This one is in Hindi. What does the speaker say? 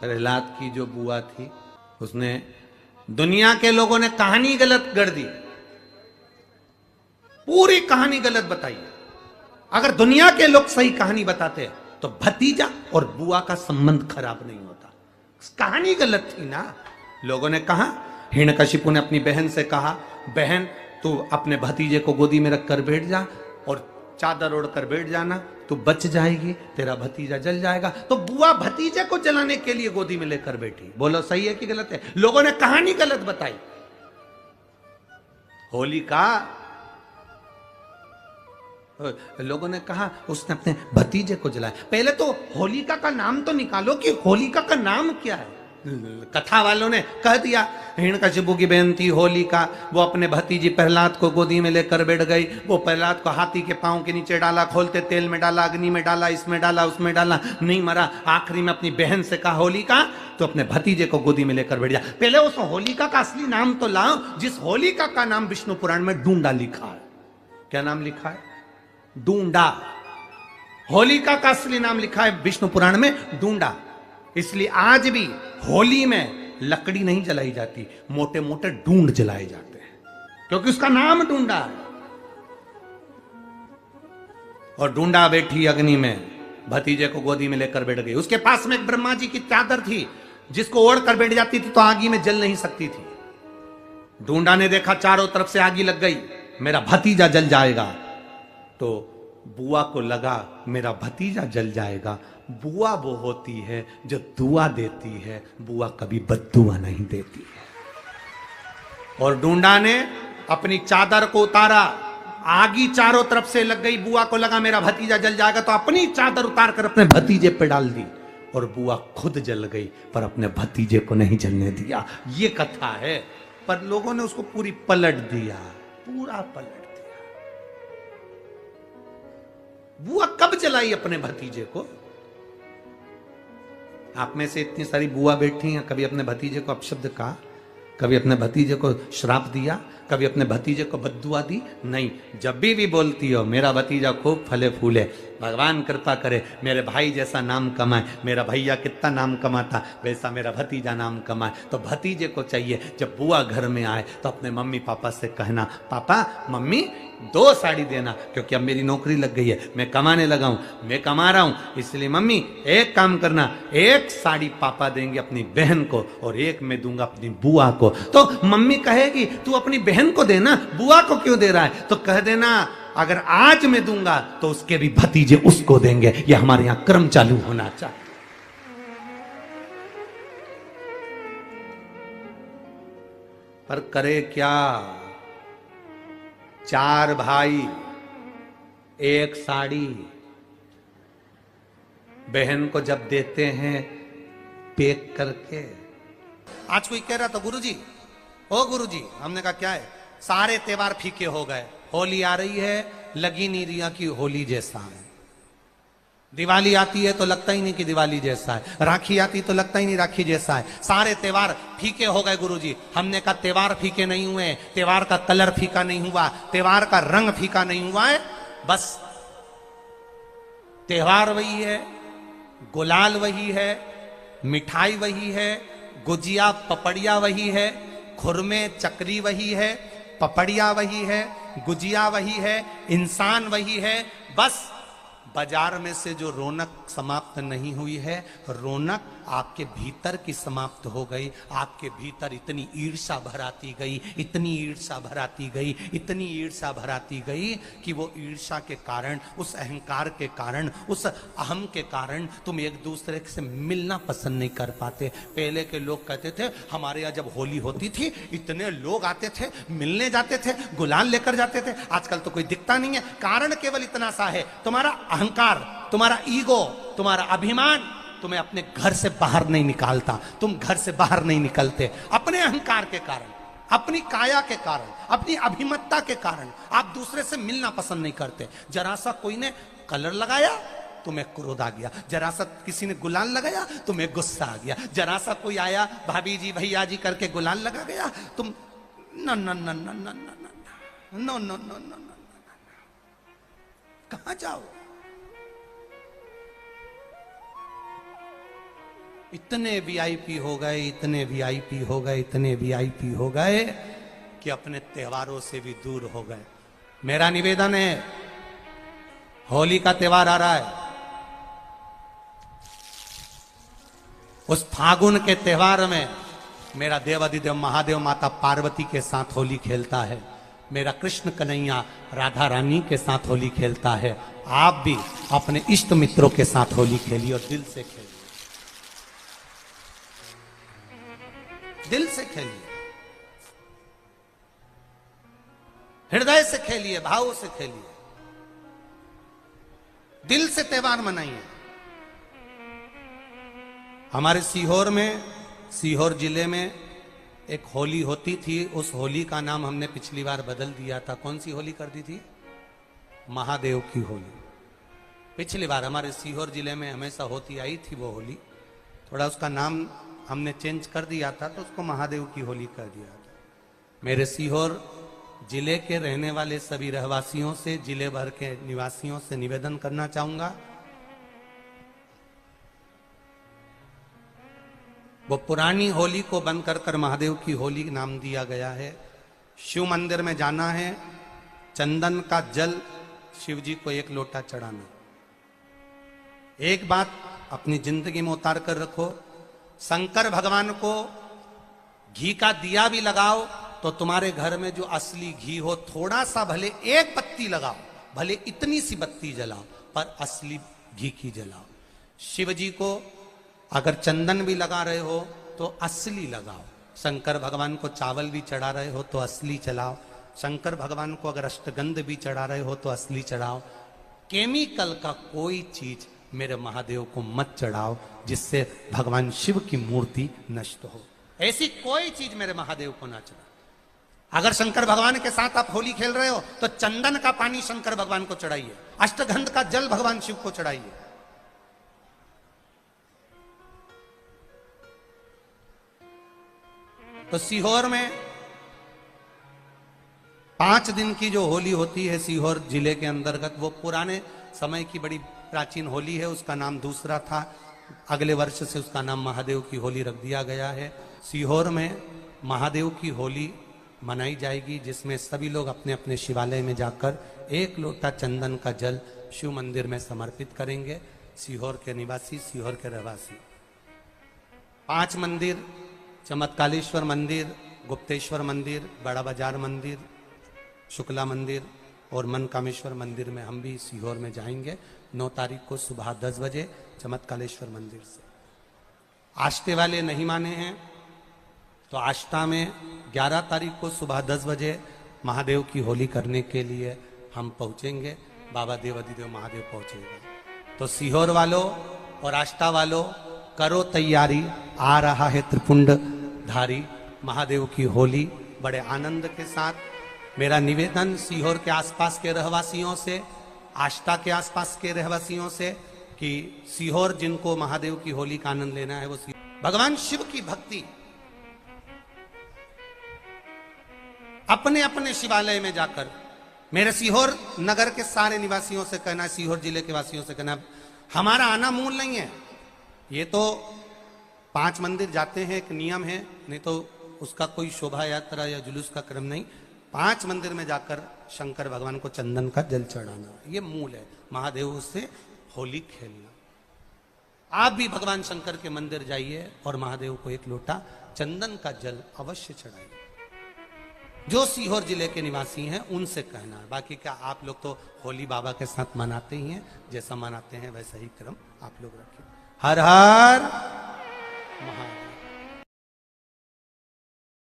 प्रहलाद की जो बुआ थी उसने दुनिया के लोगों ने कहानी गलत गढ़ दी, पूरी कहानी गलत बताई। अगर दुनिया के लोग सही कहानी बताते तो भतीजा और बुआ का संबंध खराब नहीं होता। कहानी गलत थी ना। लोगों ने कहा, हिरण्यकशिपु ने अपनी बहन से कहा, बहन तू अपने भतीजे को गोदी में रखकर बैठ जा और चादर ओढ़कर बैठ जाना, तू बच जाएगी, तेरा भतीजा जल जाएगा। तो बुआ भतीजे को जलाने के लिए गोदी में लेकर बैठी। बोलो सही है कि गलत है? लोगों ने कहानी गलत बताई। होलिका, लोगों ने कहा उसने अपने भतीजे को जलाया। पहले तो होलिका का नाम तो निकालो कि होलिका का नाम क्या है। कथा वालों ने कह दिया हिरण्यकशिपु की बहन थी होलिका, वो अपने भतीजी प्रहलाद को गोदी में लेकर बैठ गई। वो प्रहलाद को हाथी के पांव के नीचे डाला, खोलते तेल में डाला, अग्नि में डाला, इसमें डाला, उसमें डाला, नहीं मरा। आखिरी में अपनी बहन से कहा होलिका तो अपने भतीजे को गोदी में लेकर बैठ जा। पहले उस होलिका का असली नाम तो लाओ, जिस होलिका का नाम विष्णु पुराण में डूंडा लिखा है। क्या नाम लिखा है? डूंडा। होलिका का असली नाम लिखा है विष्णु पुराण में डूंडा। इसलिए आज भी होली में लकड़ी नहीं जलाई जाती, मोटे मोटे ढूंढ जलाए जाते हैं, क्योंकि उसका नाम ढूंढा है। और ढूंढा बैठी अग्नि में, भतीजे को गोदी में लेकर बैठ गई। उसके पास में एक ब्रह्मा जी की चादर थी, जिसको ओढ़ कर बैठ जाती थी तो आगी में जल नहीं सकती थी। ढूंढा ने देखा चारों तरफ से आगी लग गई, मेरा भतीजा जल जाएगा। तो बुआ को लगा मेरा भतीजा जल जाएगा। बुआ वो होती है जो दुआ देती है, बुआ कभी बद्दुआ नहीं देती है। और ढूंढा ने अपनी चादर को उतारा, आगी चारों तरफ से लग गई। बुआ को लगा मेरा भतीजा जल जाएगा, तो अपनी चादर उतार कर अपने भतीजे पे डाल दी और बुआ खुद जल गई, पर अपने भतीजे को नहीं जलने दिया। ये कथा है, पर लोगों ने उसको पूरी पलट दिया, पूरा पलट दिया। बुआ कब जलाई अपने भतीजे को? आप में से इतनी सारी बुआ बैठी हैं, कभी अपने भतीजे को अपशब्द कहा? कभी अपने भतीजे को श्राप दिया? कभी अपने भतीजे को बद्दुआ दी? नहीं। जब भी बोलती हो मेरा भतीजा खूब फले फूले, भगवान कृपा करे मेरे भाई जैसा नाम कमाए, मेरा भैया कितना नाम कमाता वैसा मेरा भतीजा नाम कमाए, तो भतीजे को चाहिए जब बुआ घर में आए तो अपने मम्मी पापा से कहना, पापा मम्मी 2 साड़ी देना, क्योंकि अब मेरी नौकरी लग गई है, मैं कमाने लगा हूं, मैं कमा रहा हूं, इसलिए मम्मी एक काम करना, 1 साड़ी पापा देंगे अपनी बहन को और 1 मैं दूंगा अपनी बुआ को। तो मम्मी कहेगी तू अपनी बहन को देना, बुआ को क्यों दे रहा है? तो कह देना अगर आज मैं दूंगा तो उसके भी भतीजे उसको देंगे। यह हमारे यहां क्रम चालू होना चाहिए। पर करे क्या? 4 भाई 1 साड़ी बहन को जब देते हैं पैक करके। आज कोई कह रहा था गुरुजी, ओ गुरुजी, हमने कहा क्या है? सारे त्योहार फीके हो गए, होली आ रही है, लगी नहीं रिया की होली जैसा है। दिवाली आती है तो लगता ही नहीं कि दिवाली जैसा है, राखी आती तो लगता ही नहीं राखी जैसा है, सारे त्योहार फीके हो गए गुरुजी। हमने कहा त्योहार फीके नहीं हुए, त्योहार का कलर फीका नहीं हुआ, त्योहार का रंग फीका नहीं हुआ है, बस त्योहार वही है, गुलाल वही है, मिठाई वही है, गुजिया पपड़िया वही है, खुरमे चकरी वही है, पपड़िया वही है, गुजिया वही है, इंसान वही है। बस बाजार में से जो रौनक समाप्त नहीं हुई है, रौनक आपके भीतर की समाप्त हो गई। आपके भीतर इतनी ईर्ष्या भराती गई, इतनी ईर्ष्या भराती गई, इतनी ईर्ष्या भराती गई कि वो ईर्ष्या के कारण, उस अहंकार के कारण, उस अहम के कारण तुम एक दूसरे से मिलना पसंद नहीं कर पाते। पहले के लोग कहते थे हमारे यहाँ जब होली होती थी इतने लोग आते थे, मिलने जाते थे, गुलाल लेकर जाते थे। आजकल तो कोई दिखता नहीं है। कारण केवल इतना सा है, तुम्हारा अहंकार, तुम्हारा ईगो, तुम्हारा अभिमान तुम्हें अपने घर से बाहर नहीं निकालता। तुम घर से बाहर नहीं निकलते अपने अहंकार के कारण, अपनी काया के कारण, अपनी अभिमतता के कारण। आप दूसरे से मिलना पसंद नहीं करते। जरा सा कोई ने कलर लगाया तुम्हें क्रोध आ गया, जरा सा किसी ने गुलाल लगाया तुम्हें गुस्सा आ गया, जरा सा कोई आया भाभी जी भैया जी करके गुलाल लगा गया, तुम न न न न न न न न न कहां जाओ? इतने वीआईपी हो गए, इतने वीआईपी हो गए, इतने वीआईपी हो गए कि अपने त्योहारों से भी दूर हो गए। मेरा निवेदन है, होली का त्योहार आ रहा है, उस फागुन के त्योहार में मेरा देवाधिदेव महादेव माता पार्वती के साथ होली खेलता है, मेरा कृष्ण कन्हैया राधा रानी के साथ होली खेलता है। आप भी अपने इष्ट मित्रों के साथ होली खेलिए और दिल से खेलिए, दिल से खेलिए, हृदय से खेलिए, भाव से खेलिए, दिल से त्योहार मनाइए। हमारे सीहोर में, सीहोर जिले में एक होली होती थी, उस होली का नाम हमने पिछली बार बदल दिया था। कौन सी होली कर दी थी? महादेव की होली। पिछली बार हमारे सीहोर जिले में हमेशा होती आई थी वो होली, थोड़ा उसका नाम हमने चेंज कर दिया था, तो उसको महादेव की होली कर दिया था। मेरे सीहोर जिले के रहने वाले सभी रहवासियों से, जिले भर के निवासियों से निवेदन करना चाहूंगा, वो पुरानी होली को बंद कर महादेव की होली नाम दिया गया है। शिव मंदिर में जाना है, चंदन का जल शिव जी को 1 लोटा चढ़ाना। एक बात अपनी जिंदगी में उतार कर रखो, शंकर भगवान को घी का दिया भी लगाओ तो तुम्हारे घर में जो असली घी हो, थोड़ा सा भले 1 बत्ती लगाओ, भले इतनी सी बत्ती जलाओ, पर असली घी की जलाओ। शिव जी को अगर चंदन भी लगा रहे हो तो असली लगाओ। शंकर भगवान को चावल भी चढ़ा रहे हो तो असली चलाओ। शंकर भगवान को अगर अष्टगंध भी चढ़ा रहे हो तो असली चढ़ाओ। केमिकल का कोई चीज मेरे महादेव को मत चढ़ाओ जिससे भगवान शिव की मूर्ति नष्ट हो। ऐसी कोई चीज मेरे महादेव को ना चढ़ाओ। अगर शंकर भगवान के साथ आप होली खेल रहे हो तो चंदन का पानी शंकर भगवान को चढ़ाइए, अष्टगंध का जल भगवान शिव को चढ़ाइए। तो सीहोर में 5 दिन की जो होली होती है सीहोर जिले के अंतर्गत, वो पुराने समय की बड़ी प्राचीन होली है, उसका नाम दूसरा था। अगले वर्ष से उसका नाम महादेव की होली रख दिया गया है। सीहोर में महादेव की होली मनाई जाएगी, जिसमें सभी लोग अपने अपने शिवालय में जाकर 1 लोटा चंदन का जल शिव मंदिर में समर्पित करेंगे। सीहोर के निवासी, सीहोर के रहवासी 5 मंदिर, चमत्कालेश्वर मंदिर, गुप्तेश्वर मंदिर, बड़ा बाजार मंदिर, शुक्ला मंदिर और मनकामेश्वर मंदिर में हम भी सीहोर में जाएंगे 9 तारीख को सुबह 10 बजे चमत्कालेश्वर मंदिर से। आष्टे वाले नहीं माने हैं तो आष्टा में 11 तारीख को सुबह 10 बजे महादेव की होली करने के लिए हम पहुंचेंगे। बाबा देवाधिदेव महादेव पहुंचेगा। तो सीहोर वालों और आष्टा वालों करो तैयारी, आ रहा है त्रिपुंड धारी महादेव की होली बड़े आनंद के साथ। मेरा निवेदन सीहोर के आसपास के रहवासियों से, आष्टा के आसपास के रहवासियों से कि सीहोर जिनको महादेव की होली का आनंद लेना है वो भगवान शिव की भक्ति अपने अपने शिवालय में जाकर, मेरे सीहोर नगर के सारे निवासियों से कहना, सीहोर जिले के वासियों से कहना, हमारा आना मूल नहीं है। ये तो 5 मंदिर जाते हैं, एक नियम है, नहीं तो उसका कोई शोभा यात्रा या जुलूस का क्रम नहीं। 5 मंदिर में जाकर शंकर भगवान को चंदन का जल चढ़ाना, ये मूल है। महादेव से होली खेलना। आप भी भगवान शंकर के मंदिर जाइए और महादेव को 1 लोटा चंदन का जल अवश्य चढ़ाइए। जो सीहोर जिले के निवासी हैं उनसे कहना है। बाकी क्या आप लोग तो होली बाबा के साथ मनाते ही हैं, जैसा मनाते हैं वैसा ही क्रम आप लोग रखिए। हर हर